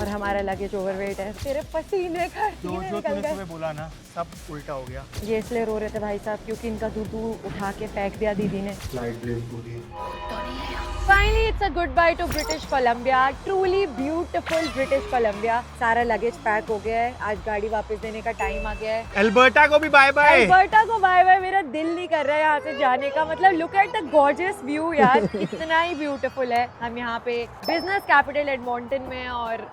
और हमारा luggage overweight है। तेरे पसीने का जो तूने तुम्हें बोला ना सब उल्टा हो गया। ये इसलिए रो रहे थे भाई साहब क्योंकि इनका दूध उठा के फेंक दिया दीदी ने। फ्लाइट लेट हो रही है। Finally, it's a goodbye to British Columbia. Truly beautiful British Columbia. सारा लगेज पैक हो गया है। आज गाड़ी वापस देने का टाइम आ गया है। अल्बर्टा को भी बाय बाय। अल्बर्टा को बाय बाय। मेरा दिल नहीं कर रहा है यहाँ से जाने का। मतलब look at the gorgeous view यार, इतना ही ब्यूटीफुल है। हम यहाँ पे बिजनेस कैपिटल एडमॉन्टन में और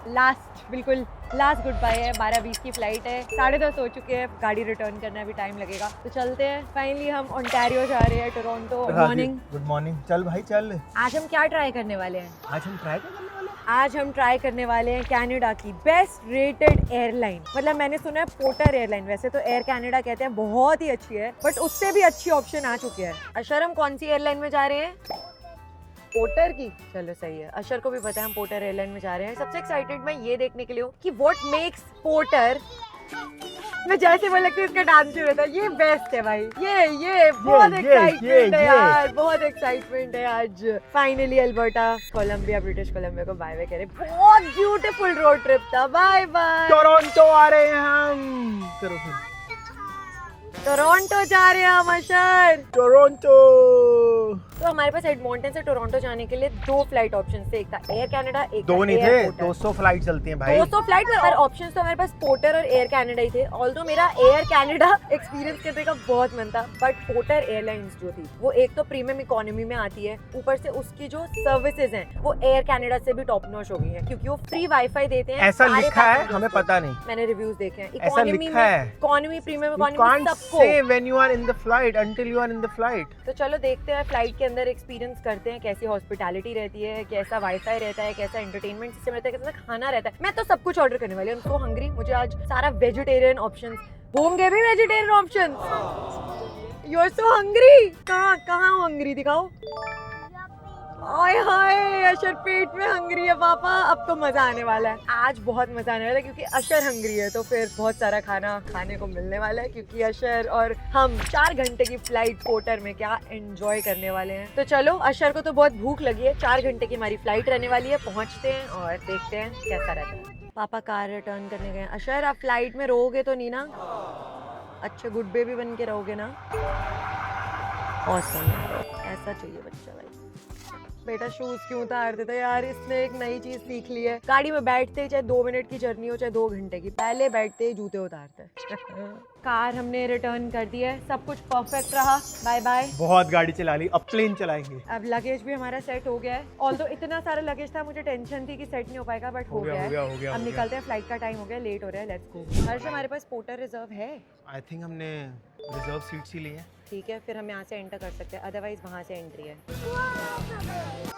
बिल्कुल लास्ट गुड बाय है। 12:20 की फ्लाइट है, 10:30 हो चुके हैं। गाड़ी रिटर्न करना भी टाइम लगेगा, तो चलते हैं। फाइनली हम ओंटारियो जा रहे हैं, टोरंटो। मॉर्निंग। Good morning. चल भाई चल। आज हम क्या ट्राई करने वाले हैं? आज हम ट्राई करने वाले हैं कनाडा की बेस्ट रेटेड एयरलाइन। मतलब मैंने सुना है पोर्टर एयरलाइन, वैसे तो एयर कनाडा कहते हैं, बहुत ही अच्छी है, बट उससे भी अच्छी ऑप्शन आ चुकी है। अशर, हम कौन सी एयरलाइन में जा रहे हैं? पोर्टर की। चलो सही है, अशर को भी पता है हम पोर्टर एयरलाइन में जा रहे हैं। सबसे एक्साइटेड मैं ये देखने के लिए हूँ कि व्हाट मेक्स पोर्टर। मैं जैसे बोल लगती इसका डांस शुरू होता है। ये बेस्ट है भाई, ये बहुत एक्साइटमेंट है यार, बहुत एक्साइटमेंट है आज। Finally Alberta Columbia, British Columbia को बाय बाय कह रहे। बहुत ब्यूटीफुल रोड ट्रिप था। Bye bye. टोरंटो आ रहे हैं हम। करो फिर। टोरंटो जा रहे हैं हम अशर। टोरंटो। तो हमारे पास एडमॉन्टन से टोरंटो जाने के लिए 2 फ्लाइट ऑप्शन थे। एक था एयर कनाडा, एक दो था नहीं एयर थे, पोर्टर। 200 फ्लाइट चलती हैं भाई। 200 फ्लाइट और ऑप्शंस तो हमारे पास पोर्टर और एयर कनाडा ही थे। ऑल्दो मेरा एयर कनाडा एक्सपीरियंस करने का बहुत मन था, बट पोर्टर एयरलाइंस जो थी वो एक तो प्रीमियम इकोनॉमी में आती है, ऊपर से उसकी जो सर्विसेज हैं वो एयर कनाडा से भी टॉप नॉच हो गई है, क्योंकि वो फ्री वाईफाई देते हैं। ऐसा सारे लिखा है, passengers हमें को। पता नहीं। मैंने रिव्यूज देखे हैं। ऐसा इकोनॉमी लिखा है। में, economy, premium You economy can't सबको। say when you are in the flight until you are in the flight. तो चलो देखते हैं, फ्लाइट के अंदर एक्सपीरियंस करते हैं कैसी हॉस्पिटैलिटी रहती है, कैसा वाईफाई रहता है, कैसा एंटरटेनमेंट सिस्टम रहता है, कैसा खाना रहता है। मैं तो सब कुछ ऑर्डर करने वाली हूँ। So hungry. मुझे आज सारा वेजिटेरियन ऑप्शंस होंगे भी, vegetarian options. You are so hungry. कहाँ हंग्री दिखाओ। ओए हाय, अशर पेट में हंग्री है पापा। अब तो मजा आने वाला है। आज बहुत मजा आने वाला है क्योंकि अशर हंग्री है, तो फिर बहुत सारा खाना खाने को मिलने वाला है, क्योंकि अशर और हम 4 घंटे की फ्लाइट पोर्टर में क्या एंजॉय करने वाले हैं। तो चलो, अशर को तो बहुत भूख लगी है। 4 घंटे की हमारी फ्लाइट रहने वाली है। पहुंचते हैं और देखते हैं कैसा रहता है। पापा कार रिटर्न करने गए। अशर, आप फ्लाइट में रहोगे तो नहीं ना? अच्छे गुड बेबी बन के रहोगे ना? ऑसम, ऐसा चाहिए बच्चा भाई। बेटा शूज क्यों उतार देता यार? इसने एक नई चीज सीख ली है। गाड़ी में बैठते ही, चाहे 2 मिनट की जर्नी हो चाहे 2 घंटे की, पहले बैठते ही जूते उतारते हैं। कार हमने रिटर्न कर दी है, सब कुछ परफेक्ट रहा। Bye bye. बहुत गाड़ी चला ली, अब प्लेन चलाएंगे। अब लगेज भी हमारा सेट हो गया है। ऑल्दो इतना सारा लगेज था, मुझे टेंशन थी कि सेट नहीं हो पाएगा, बट हो गया है। अब निकलते हैं, फ्लाइट का टाइम हो गया, लेट हो रहा है। Let's go. हर्ष, हमारे पास पोर्टर रिजर्व है? आई थिंक हमने रिजर्व सीट्स ही ली है। ठीक है, फिर हम यहाँ से एंटर कर सकते हैं, अदरवाइज वहाँ से एंट्री है।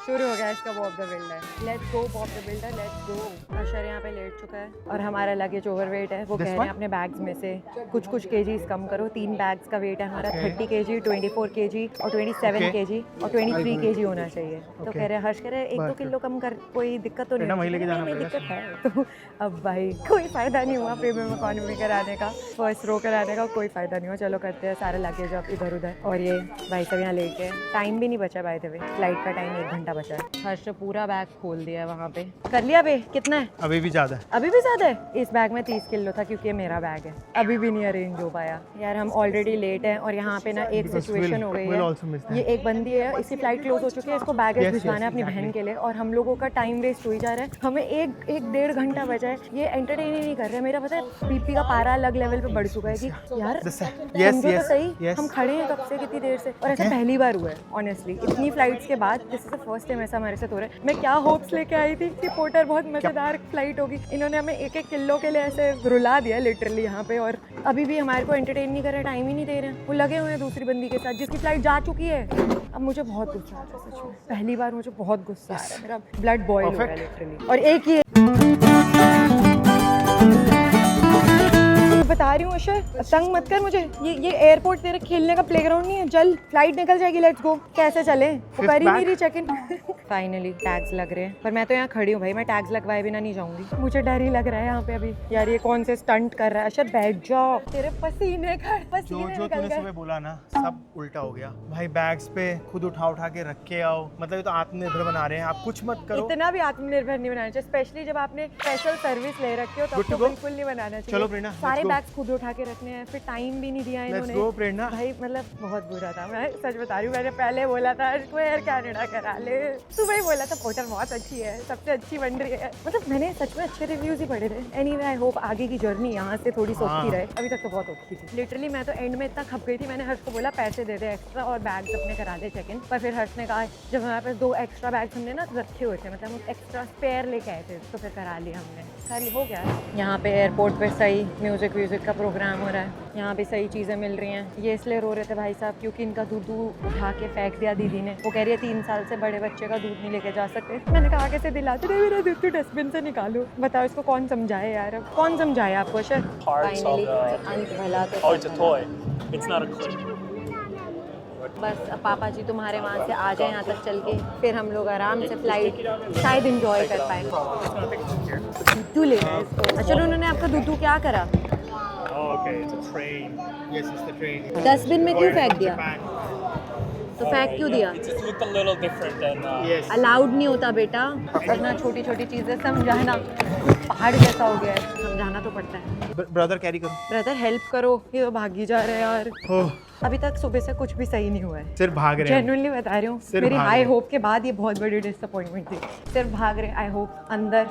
शुरू हो गया इसका walk the builder. Let's go walk the builder, let's go. अशर यहाँ पे लेट चुका है और हमारा लगेज ओवरवेट है। वो कह रहे हैं अपने बैग्स में से कुछ केजीज कम करो। 3 बैग्स का वेट है हमारा। 30 kg, 24 kg और 27 kg और 23 kg होना चाहिए। तो कह रहे हैं, हर्ष कह रहे हैं 1-2 किलो कम कर, कोई दिक्कत तो नहीं? नहीं दिक्कत है। तो अब भाई कोई फायदा नहीं हुआ प्रीमियम इकोनॉमी कराने का, फर्स्ट रो कराने का, कोई फायदा नहीं हुआ। चलो करते हैं सारा लगेज अब इधर उधर। और ये भाई सब यहाँ लेट है। टाइम भी नहीं बचा बाय द वे, फ्लाइट का टाइम 1 घंटा बचा है। हर्ष ने पूरा बैग खोल दिया है वहाँ पे। कर लिया बे? कितना है? अभी भी ज्यादा है। अभी भी ज्यादा है? इस बैग में 30 किलो था, क्योंकि ये मेरा बैग है। अभी भी नहीं अरेंज हो पाया यार। हम ऑलरेडी लेट हैं और यहाँ पे ना एक सिचुएशन हो गई है। ये एक बंदी है, इसकी फ्लाइट क्लोज हो चुकी है, इसको बैगेज भिजवाना है अपनी बहन के लिए, और हम लोगों का टाइम वेस्ट हो ही जा रहा है। हमें एक 1-1.5 घंटा बचा है। ये एंटरटेन ही नहीं कर रहे। मेरा पता है बीपी का पारा अलग लेवल पे बढ़ चुका है कि यार समझो तो सही, हम खड़े हैं कब से, कितनी देर से, और ऐसा पहली बार हुआ है ऑनेस्टली। इतनी फ्लाइट्स के बाद this is the first time ऐसा हमारे साथ हो रहा है। मैं क्या होप्स लेके आई थी कि पोर्टर बहुत मजेदार फ्लाइट होगी, इन्होंने हमें 1-1 किलो के लिए ऐसे रुला दिया लिटरली यहाँ पे। और अभी भी हमारे को एंटरटेन नहीं कर रहे, टाइम ही नहीं दे रहे हैं। वो लगे हुए हैं दूसरी बंदी के साथ जिसकी फ्लाइट जा चुकी है। अब मुझे बहुत गुस्सा आ रहा है सच में, पहली बार मुझे बहुत गुस्सा आ रहा है। मेरा ब्लड बॉयल हो रहा है लिटरली। और एक ही बता बता रही हूँ अशर, तंग मत कर मुझे। ये एयरपोर्ट तेरे खेलने का प्लेग्राउंड नहीं है। चल फ्लाइट निकल जाएगी, लेट्स गो। कैसे चले? वो कर ही नहीं रही चेक इन। फाइनली टैग्स लग रहे हैं, पर मैं तो यहाँ खड़ी हूँ भाई, मैं टैग्स लगवाए बिना नहीं जाऊंगी। मुझे डर ही लग रहा है यहाँ पे अभी। यार ये कौन से स्टंट कर रहा है? अशर बैठ जाओ, तेरे पसीने जो तूने सुबह बोला ना सब उल्टा हो गया भाई। बैग्स पे खुद उठा के रख के आओ, मतलब ये तो आत्मनिर्भर बना रहे हैं आप, कुछ मत करो। इतना भी आत्मनिर्भर नहीं बनाना चाहिए, स्पेशली जब आपने स्पेशल सर्विस ले रखी हो, तब तो बिल्कुल नहीं बनाना चाहिए। चलो प्रेरणा, सारे बैग्स खुद उठा के रखने हैं, फिर टाइम भी नहीं दिया इन्होंने। लेट्स गो प्रेरणा। भाई मतलब बहुत बुरा था, मैं सच बता रही हूँ। मैंने पहले बोला था इसको एयर कैनेडा करा ले, सुबह ही बोला था होटल बहुत अच्छी है, सबसे अच्छी बन रही है। मतलब मैंने सच में अच्छे रिव्यूज ही पढ़े थे। एनीवे आई होप आगे की जर्नी यहाँ से थोड़ी सोखती रहे। अभी तक तो बहुत औखी थी लिटरली। मैं तो एंड में इतना खप गई थी, मैंने हर्ष को बोला पैसे दे दे एक्स्ट्रा और बैग्स अपने करा दे चेक इन। पर फिर हर्ष ने कहा, जब हमारे पास 2 एक्स्ट्रा बैग्स हमने ना रखे हुए थे, मतलब हम एक्स्ट्रा स्पेयर लेके आए थे, तो फिर करा लिया हमने। खाली हो गया। यहाँ पे एयरपोर्ट पे सही म्यूजिक का प्रोग्राम हो रहा है, यहाँ पे सही चीज़ें मिल रही हैं। ये इसलिए रो रहे थे भाई साहब क्योंकि इनका दूध उठा के फेंक दिया दीदी ने। वो कह रही है 3 साल से बड़े बच्चे का दूध नहीं लेके जा सकते। मैंने कहा कैसे दिलाते थे, मेरा दूध तो डस्टबिन से निकालो। बताओ इसको कौन समझाए यार, अब कौन समझाए आपको? फाइनली अंत भला तो। Oh, it's a toy. It's not a clip. बस अब पापा जी तुम्हारे वहाँ से आ जाए यहाँ तक चल के, फिर हम लोग आराम से फ्लाइट शायद इंजॉय कर पाए। दूधू ले रहा है इसको। अच्छा उन्होंने आपका दूधू क्या करा? Oh, okay. It's a train. Yes, it's the train. Dustbin में क्यों फेंक दिया? तो फेंक क्यों दिया? It just looked a little different than. Yes. Allowed नहीं होता बेटा, इतना छोटी छोटी चीज़ें समझाना। पहाड़ जैसा हो गया है, समझाना तो पड़ता है। ब्रदर कैरी करो। ब्रदर हेल्प करो, ये तो भागी जा रहे हैं यार। ओह, अभी तक सुबह से कुछ भी सही नहीं हुआ है। सिर्फ भाग रहे हैं। जेन्युइनली बता रही हूँ, सिर्फ मेरी भाग हाई रहे हैं। होप के बाद ये बहुत बड़ी डिसअपॉइंटमेंट थी। सिर्फ भाग रहे। आई होप अंदर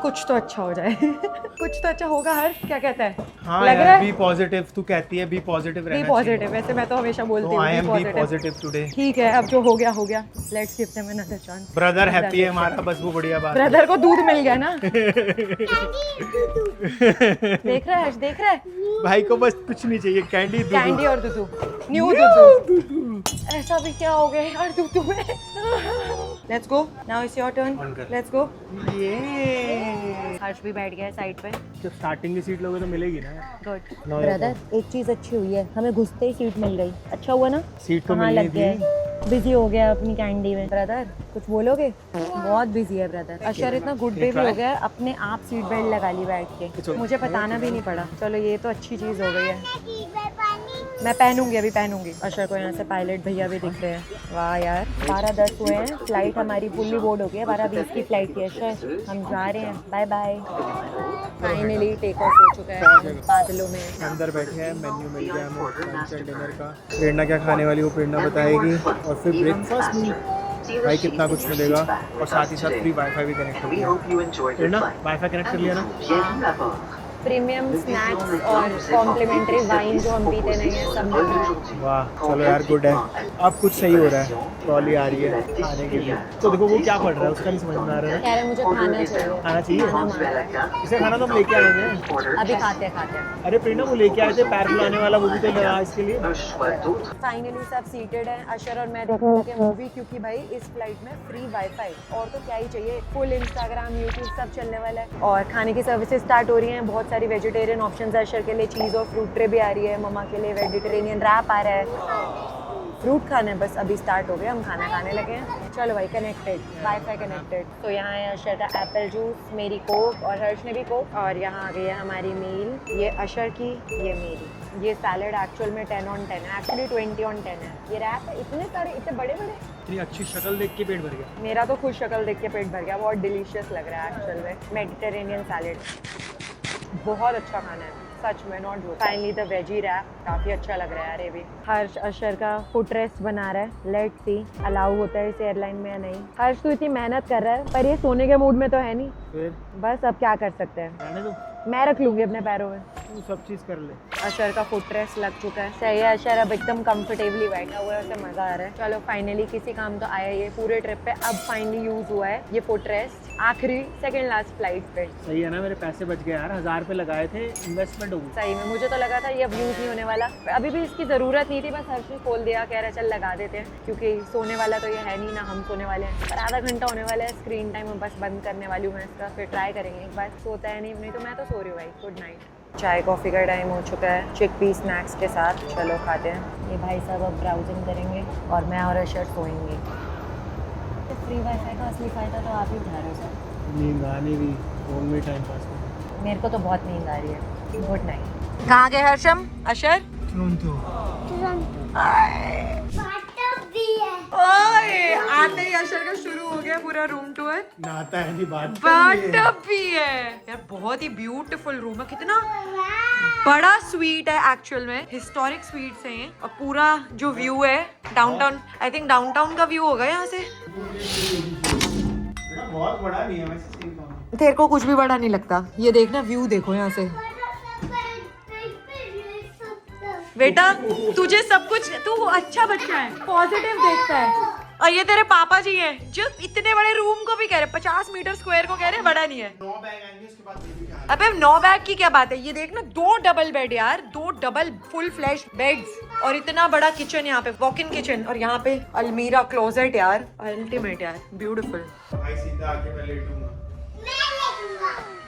कुछ तो अच्छा हो जाए। कुछ तो अच्छा होगा। हर क्या कहता है? हाँ लग रहा यार, है बी पॉजिटिव। तू कहती है बी पॉजिटिव रहना बी पॉजिटिव। वैसे मैं तो हमेशा बोलती हूँ I am be be positive today. ठीक है, अब जो हो गया हो गया। Let's give them another chance. Brother happy है हमारा, बस वो बढ़िया बात है। ब्रदर को दूध मिल गया ना। देख रहा है हर्ष, देख रहा है? भाई को बस कुछ नहीं चाहिए, कैंडी दूध। कैंडी और दूधू, न्यू दूधू। ऐसा भी क्या हो गया यार दूधू में? Let's go, now it's your turn. Let's go. ये हर्ष भी बैठ गया है साइड पे। जब स्टार्टिंग की सीट लोगे तो मिलेगी ना। गुड No, ब्रदर, एक चीज अच्छी हुई है, हमें घुसते ही सीट मिल गई। अच्छा हुआ ना? सीट तो कहाँ मिलनी लग गया थी। है? बिजी हो गया अपनी कैंडी में। ब्रदर कुछ बोलोगे? बहुत बिजी है ब्रदर। अशर इतना गुड बेबी हो गया है, अपने आप सीट बेल्ट लगा ली बैठ के। मुझे बताना भी नहीं पड़ा। चलो ये तो अच्छी चीज हो गई है। मैं पहनूंगी, अभी पहनूंगी। अशर को यहाँ से पायलट भैया भी दिख रहे हैं। वाह यार, 12:10 हुए हैं, फ्लाइट हमारी फुल्ली बोर्ड हो गई है। 12:20 की फ्लाइट थी अशर, हम जा रहे हैं। Bye bye. Finally take off हो चुका है बादलों में। अंदर बैठे हैं, मेन्यू मिल गया हमें लंच एंड डिनर का। प्रेरणा क्या खाने वाली वो प्रेरणा बताएगी, और फिर ब्रेकफास्ट में भाई कितना कुछ मिलेगा, और साथ ही साथ फ्री वाईफाई भी कनेक्ट हो गया। प्रेरणा वाईफाई कनेक्ट कर लिया ना? प्रीमियम स्नैक्स और कॉम्प्लीमेंट्री वाइन जो हम पीते नहीं है सब मिल रहा है। वाह चलो यार, गुड है। अब कुछ सही हो रहा है, ट्रॉली आ रही है खाने के लिए। तो देखो वो क्या पढ़ रहा है, उसका नहीं समझ में आ रहा है। कह रहे मुझे खाना चाहिए। खाना चाहिए? इसे खाना तो हम लेके आए थे। अभी खाते हैं। अरे प्रेरणा वो लेके आए थे पैर फुलाने वाला, वो भी तो लगा इसके लिए। फाइनली सब सीटेड हैं, अशर और मैं देखने लगे मूवी, क्योंकि भाई इस फ्लाइट में फ्री वाईफाई और तो क्या ही चाहिए। फुल इंस्टाग्राम यूट्यूब सब चलने वाला है, और खाने की सर्विसेज स्टार्ट हो रही हैं। बहुत सारी वेजिटेरियन ऑप्शंस है। अशर के लिए चीज़ और फ्रूट ट्रे भी आ रही है, मम्मा के लिए वेजिटेरियन रैप आ रहा है। फ्रूट खाना है बस, अभी स्टार्ट हो गया, हम खाना खाने लगे हैं। चलो भाई, कनेक्टेड, वाईफाई कनेक्टेड। तो यहाँ है अशर का एप्पल जूस, मेरी कोक, और हर्ष ने भी कोक। और यहाँ आ गई है हमारी मील, ये अशर की, ये मेरी। ये सैलड एक्चुअल में 10 on 10 है, एक्चुअली 20 on 10 है। ये रैप इतने सारे, इतने बड़े बड़े। इतनी अच्छी शक्ल देख के पेट भर गया मेरा तो खुद शक्ल देख के पेट भर गया। बहुत डिलीशियस लग रहा है एक्चुअल में। मेडिटेरेनियन सैलड बहुत अच्छा खाना है सच में, not joke. Finally the veggie wrap काफ़ी अच्छा लग रहा है यार। ये भी हर्ष अशर का फुट रेस्ट बना रहा है। लेट्स सी अलाउ होता है इस एयरलाइन में या नहीं। हर्ष तो इतनी मेहनत कर रहा है, पर ये सोने के मूड में तो है नहीं। फिर बस अब क्या कर सकते हैं, रहने दो, मैं रख लूंगी अपने पैरों में। तू सब चीज कर ले। अशर का फुट रेस्ट लग चुका है। सही है, अशर अब एकदम कंफर्टेबली बैठा हुआ है, उसे मजा आ रहा है। चलो फाइनली किसी काम तो आया ये पूरे ट्रिप पे। अब फाइनली यूज हुआ है ये फुट रेस्ट, आखिरी सेकंड लास्ट फ्लाइट पे। सही है ना, मेरे पैसे बच गए यार, 1000 रुपए लगाए थे, इन्वेस्टमेंट हो गई। सही में मुझे तो लगा था ये अब यूज नहीं होने वाला। अभी भी इसकी जरूरत नहीं थी, बस हर्ष ने खोल दिया, कह रहा चल लगा देते हैं, क्योंकि सोने वाला तो ये है नहीं ना, हम सोने वाले हैं। पर आधा घंटा होने वाला है स्क्रीन टाइम, बस बंद करने वाली हूँ मैं इसका। सा, फिर ट्राई करेंगे एक बार। सोता है नहीं तो मैं तो सो रही हूँ भाई। Good night. चाय कॉफ़ी का टाइम हो चुका है चिकपी स्नैक्स के साथ। चलो खाते हैं। ये भाई साहब अब ब्राउजिंग करेंगे और मैं और अशर सोएंगे। तो फ्री वाईफाई का असली फ़ायदा तो आप ही उठा रहे हो सर। नींद आने भी फोन में टाइम पास मेरे को तो बहुत नींद आ रही है। Good night. कहाँ गए हर्षम? अशर ओए, आते ही अशर का शुरू हो गया पूरा रूम टूर। नहाता है नहीं, बात बाथटब भी है यार। बहुत ही ब्यूटीफुल रूम है। कितना बड़ा स्वीट है एक्चुअल में। हिस्टोरिक स्वीट्स हैं ये। और पूरा जो व्यू है डाउनटाउन, आई थिंक डाउनटाउन का व्यू होगा यहाँ से। बहुत बड़ा नहीं है वैसे, सही कहूं। तेरे को कुछ भी बड़ा नहीं लगता। ये देखना व्यू देखो यहाँ से। बेटा तुझे सब कुछ, तू अच्छा बच्चा है, पॉजिटिव देखता है। और ये तेरे पापा जी हैं जो इतने बड़े रूम को भी कह रहे 50 मीटर स्क्वायर को कह रहे बड़ा नहीं है। 9 बैग आएंगे उसके बाद बेबी का। अबे 9 बैग की क्या बात है। ये देखना 2 डबल बेड यार, 2 डबल फुल फ्लैश बेड्स और इतना बड़ा किचन यहाँ पे, वॉक इन किचन। और यहाँ पे अलमीरा क्लोजेट यार, अल्टीमेट यार, ब्यूटीफुल। भाई सीधा आके मैं लेटूंगा।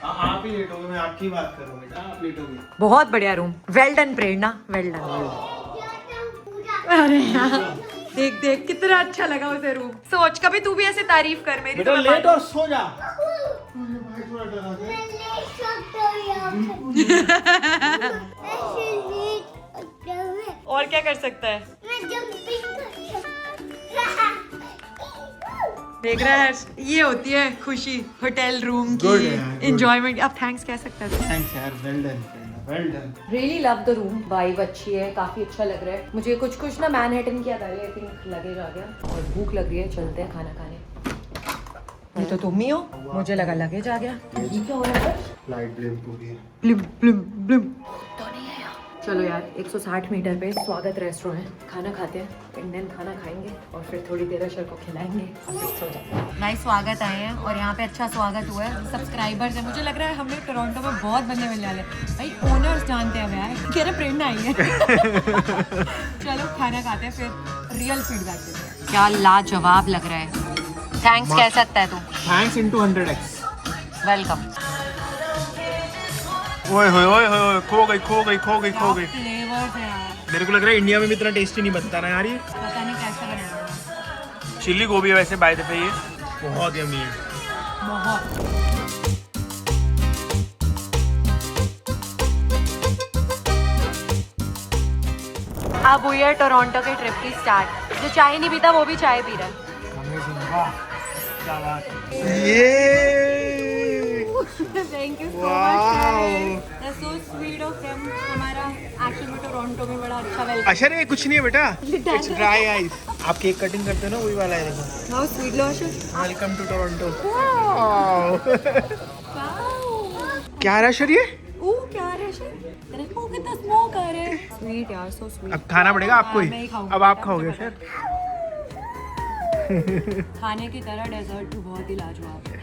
आप ही लेटोगे, मैं आपकी बात कर रहा हूँ बेटा, आप लेटोगे। बहुत बढ़िया रूम। वेल डन प्रेरणा, वेल डन। अरे यार देख देख कितना अच्छा लगा उसे रूम। सोच कभी तू भी ऐसे तारीफ कर मेरी। बेटा तो मैं लेट और सो जा। और क्या कर सकता है। देख रहा है, ये होती है खुशी होटल रूम Good की, है, good. एंजॉयमेंट। अब थैंक्स कह सकता है। थैंक्स यार, well done well done. Really love the room. Vibe अच्छी है, काफी अच्छा लग रहा है मुझे। कुछ ना मैनहट्टन की याद आ रही है। आई थिंक लगेज आ गया और भूख लग रही है। चलते हैं खाना खाने। ये तो तुम ही हो, मुझे लगा लगेज आ गया। ये क्या हो रहा है? फ्लाइट ब्लिम पूरी है। ब्लिम ब्लिम ब्लिम तो नहीं है यहाँ। चलो यार 160 मीटर पे स्वागत रेस्टोरेंट, खाना खाते हैं। इंडियन खाना खाएंगे और फिर थोड़ी देर अशर को खिलाएंगे और फिर सो जाएंगे। नाइस स्वागत आए हैं और यहाँ पे अच्छा स्वागत हुआ है। सब्सक्राइबर्स हैं, मुझे लग रहा है हमें टोरंटो में बहुत बंदे मिलने वाले हैं भाई। ओनर्स जानते हैं यार, कह रहे प्रेरणा आई है। चलो खाना खाते हैं फिर रियल फीडबैक देते हैं। क्या लाजवाब लग रहा है। थैंक्स कह सकता है तू। Thanks into 100x। वेलकम। ओए होए ओए होए, खो गई फ्लेवर्स है यार, मेरे को लग रहा है इंडिया में भी इतना टेस्टी नहीं बनता ना यार ये। पता नहीं कैसे बनाया। चिल्ली गोभी है वैसे बाय द वे, ये बहुत यम्मी है। बहुत। अब हुई है टोरंटो के ट्रिप की स्टार्ट। जो चाय नहीं पीता वो भी चाय पी रहा है। क्या बात ये। Thank you so much, that's so sweet of them. हमारा एक्चुअली में टोरंटो में बड़ा अच्छा वेलकम। अशर ये कुछ नहीं है बेटा, इट्स ड्राई आइस। आप केक कटिंग करते हो ना, वही वाला है देखो। हाउ स्वीट लो Asher. Welcome to Toronto. Wow क्या है अशर ये? ओ क्या है अशर, तेरे को कितना स्मोक आ रहा है। स्वीट यार, सो स्वीट। अब खाना पड़ेगा आपको मैं ही ही। खाऊंगी। अब आप खाओगे अशर। खाने की तरह डेजर्ट भी बहुत ही लाजवाब है।